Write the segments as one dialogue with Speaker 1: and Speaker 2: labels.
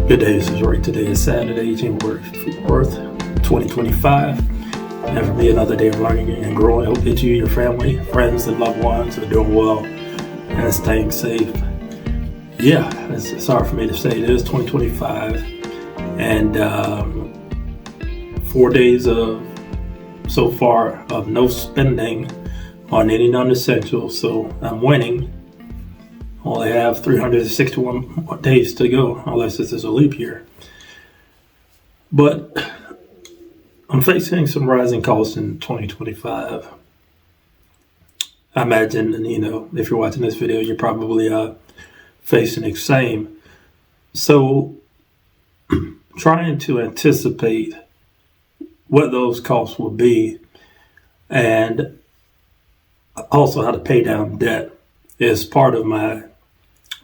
Speaker 1: Good day, this is Ray. Today is Saturday, January 4th, 2025. And for me, another day of learning and growing. I hope that you, your family, friends, and loved ones are doing well and staying safe. Yeah, it's hard for me to say it is 2025. And 4 days of so far of no spending on any non-essential. So I'm winning. Only have 361 days to go, unless this is a leap year. But I'm facing some rising costs in 2025. I imagine, if you're watching this video, you're probably facing the same. So trying to anticipate what those costs will be and also how to pay down debt is part of my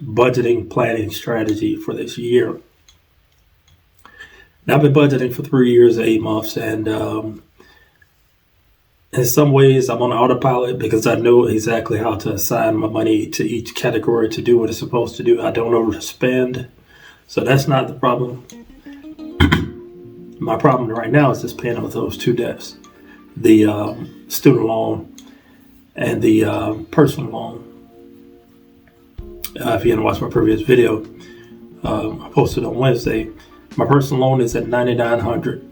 Speaker 1: budgeting planning strategy for this year. Now, I've been budgeting for 3 years, 8 months, and in some ways I'm on autopilot because I know exactly how to assign my money to each category to do what it's supposed to do. I don't overspend, so that's not the problem. My problem right now is just paying off those two debts, the student loan and the personal loan. If you haven't watched my previous video, I posted on Wednesday. My personal loan is at $9,900,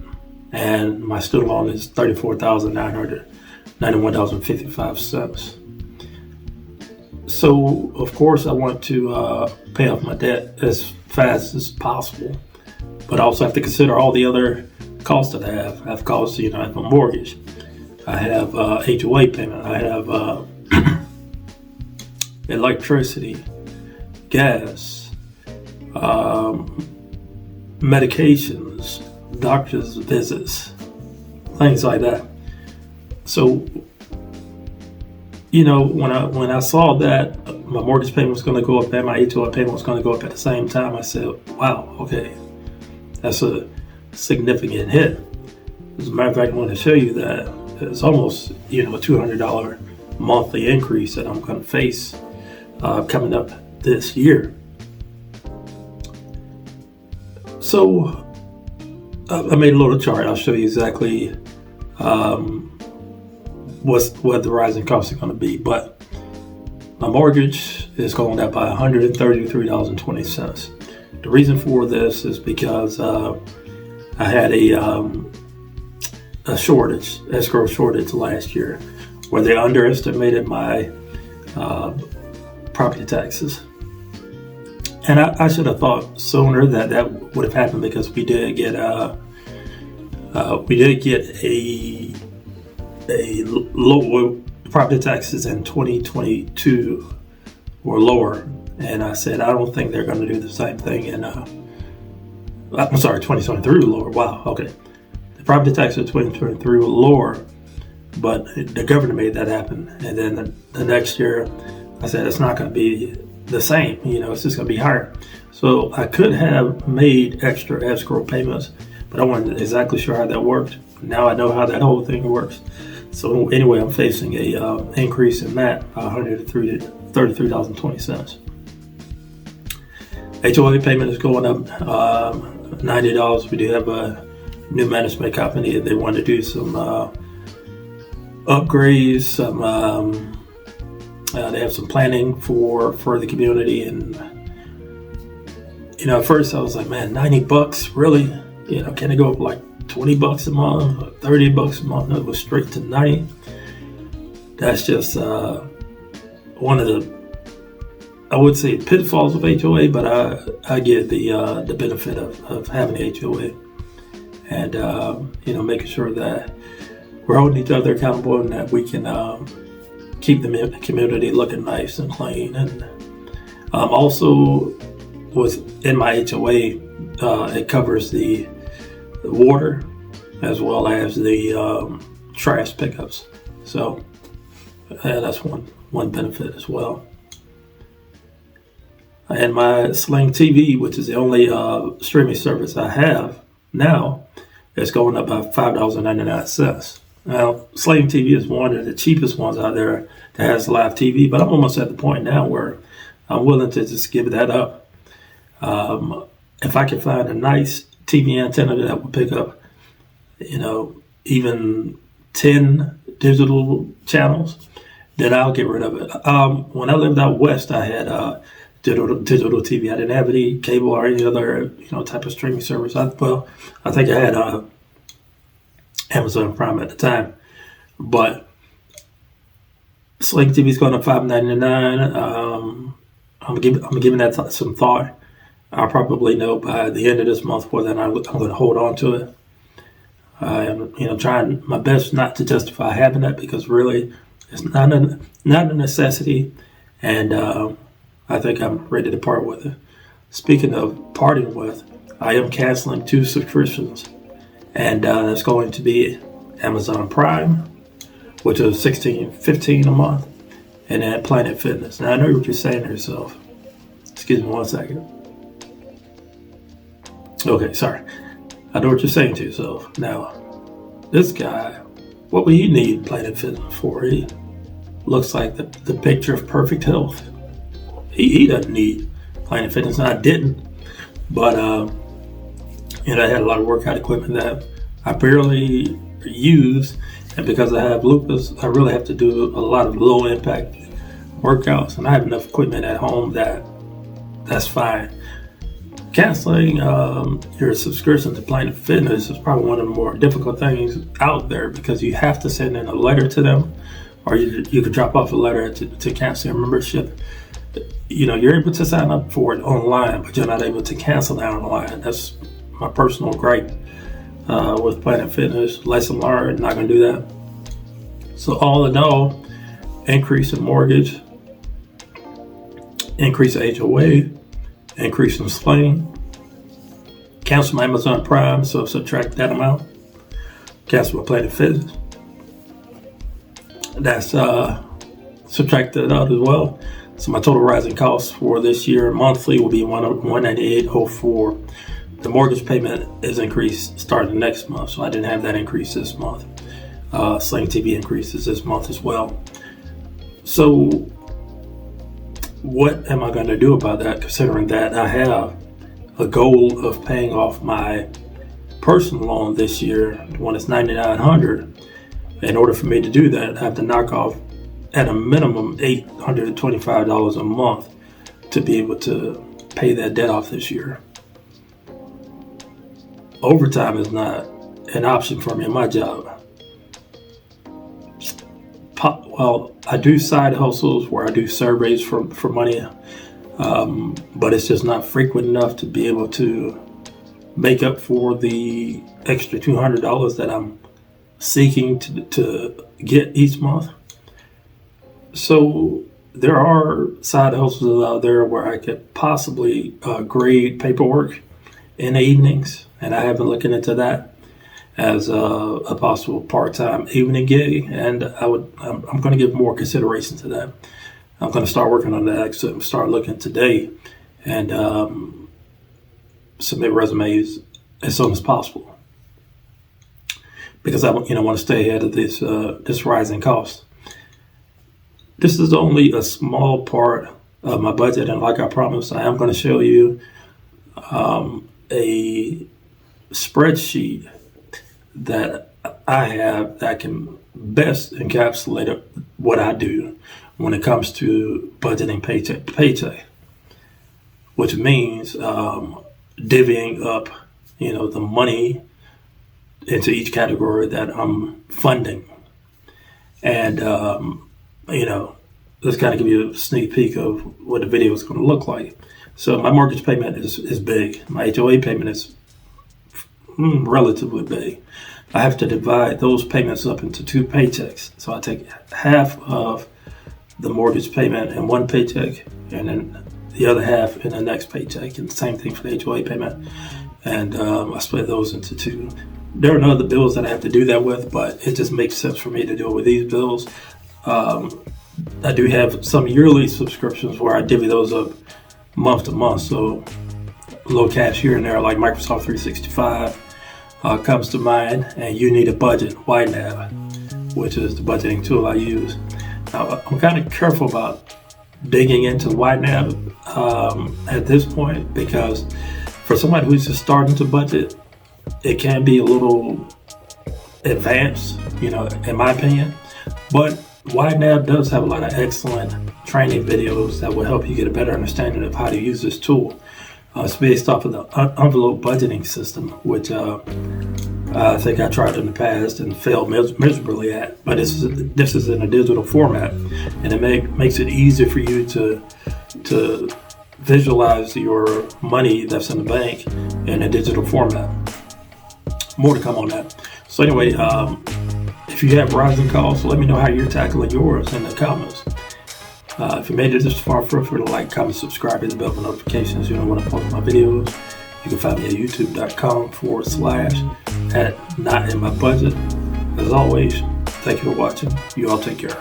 Speaker 1: and my student loan is $34,991.55. So, of course, I want to pay off my debt as fast as possible, but I also have to consider all the other costs that I have. I have costs, I have a mortgage, I have HOA payment, I have electricity, gas, medications, doctor's visits, things like that. So, when I saw that my mortgage payment was going to go up and my HOA payment was going to go up at the same time, I said, wow, okay, that's a significant hit. As a matter of fact, I want to show you that it's almost, a $200 monthly increase that I'm going to face coming up this year. So I made a little chart. I'll show you exactly what the rising costs are going to be. But my mortgage is going up by $133.20. The reason for this is because I had a shortage, escrow shortage last year, where they underestimated my property taxes. And I should have thought sooner that would have happened because we did get a low property taxes in 2022 were lower, and I said I don't think they're going to do the same thing in 2023 were lower. Wow, okay, the property taxes in 2023 were lower, but the governor made that happen, and then the next year I said it's not going to be the same, it's just going to be higher. So I could have made extra escrow payments, but I wasn't exactly sure how that worked. Now I know how that whole thing works. So anyway, I'm facing a increase in that by $133.20. HOA payment is going up $90. We do have a new management company. They want to do some upgrades, they have some planning for the community, and at first I was like, man, $90, really? Can it go up like $20 a month, or $30 a month? No, it was straight to $90. That's just one of the, I would say, pitfalls of HOA, but I get the benefit of having the HOA, and making sure that we're holding each other accountable and that we can keep the community looking nice and clean. And also in my HOA, it covers the water as well as the trash pickups. So that's one benefit as well. And my Sling TV, which is the only streaming service I have now, is going up by $5.99. Now, Sling TV is one of the cheapest ones out there that has live TV, but I'm almost at the point now where I'm willing to just give that up. if I could find a nice TV antenna that would pick up, even 10 digital channels, then I'll get rid of it. When I lived out west, I had digital TV. I didn't have any cable or any other type of streaming service. I think I had Amazon Prime at the time, but Sling TV is going to $5.99. I'm giving that some thought. I'll probably know by the end of this month whether I'm going to hold on to it. I'm trying my best not to justify having that, because really it's not a necessity, and I think I'm ready to part with it. Speaking of parting with, I am canceling 2 subscriptions, and that's going to be Amazon Prime, which is $16.15 a month, and then Planet Fitness. Now I know what you're saying to yourself. Excuse me 1 second. Okay, sorry. I know what you're saying to yourself. Now, this guy, what would he need Planet Fitness for? He looks like the picture of perfect health. He doesn't need Planet Fitness. I didn't, but I had a lot of workout equipment that I barely use, and because I have lupus, I really have to do a lot of low impact workouts, and I have enough equipment at home that's fine. Canceling your subscription to Planet Fitness is probably one of the more difficult things out there, because you have to send in a letter to them, or you could drop off a letter to cancel your membership. You're able to sign up for it online, but you're not able to cancel that online. That's my personal gripe with Planet Fitness. Lesson learned, not going to do that. So all in all, increase in mortgage, increase in HOA, increase in Sling, cancel my Amazon Prime, so subtract that amount, cancel my Planet Fitness. That's subtract that out as well. So my total rising costs for this year monthly will be $198.04. The mortgage payment is increased starting next month, so I didn't have that increase this month. Sling TV increases this month as well. So what am I going to do about that, considering that I have a goal of paying off my personal loan this year when it's $9,900? In order for me to do that, I have to knock off at a minimum $825 a month to be able to pay that debt off this year. Overtime is not an option for me in my job. Well, I do side hustles where I do surveys for money, but it's just not frequent enough to be able to make up for the extra $200 that I'm seeking to get each month. So there are side hustles out there where I could possibly grade paperwork in the evenings, and I have been looking into that as a possible part-time evening gig, and I'm going to give more consideration to that. I'm going to start working on that. Start looking today, and submit resumes as soon as possible, because I want to stay ahead of this rising cost. This is only a small part of my budget, and like I promised, I am going to show you a spreadsheet that I have that can best encapsulate what I do when it comes to budgeting paycheck to paycheck, which means divvying up, the money into each category that I'm funding. And, let's kind of give you a sneak peek of what the video is going to look like. So my mortgage payment is big. My HOA payment is relatively big. I have to divide those payments up into 2 paychecks. So I take half of the mortgage payment in one paycheck, and then the other half in the next paycheck. And the same thing for the HOA payment. And I split those into 2. There are other bills that I have to do that with, but it just makes sense for me to do it with these bills. I do have some yearly subscriptions where I divvy those up month to month. So a little cash here and there, like Microsoft 365 comes to mind, and You Need a Budget, YNAB, which is the budgeting tool I use. Now, I'm kind of careful about digging into YNAB at this point, because For somebody who's just starting to budget, it can be a little advanced, in my opinion. But YNAB does have a lot of excellent training videos that will help you get a better understanding of how to use this tool. It's based off of the envelope budgeting system, which I think I tried in the past and failed miserably at. But this is in a digital format, and it makes it easier for you to visualize your money that's in the bank in a digital format. More to come on that. So anyway, if you have rising costs, let me know how you're tackling yours in the comments. If you made it this far, feel free to like, comment, subscribe, hit the bell for notifications. You know when I post my videos. You can find me at youtube.com/@notinmybudget. As always, thank you for watching. You all take care.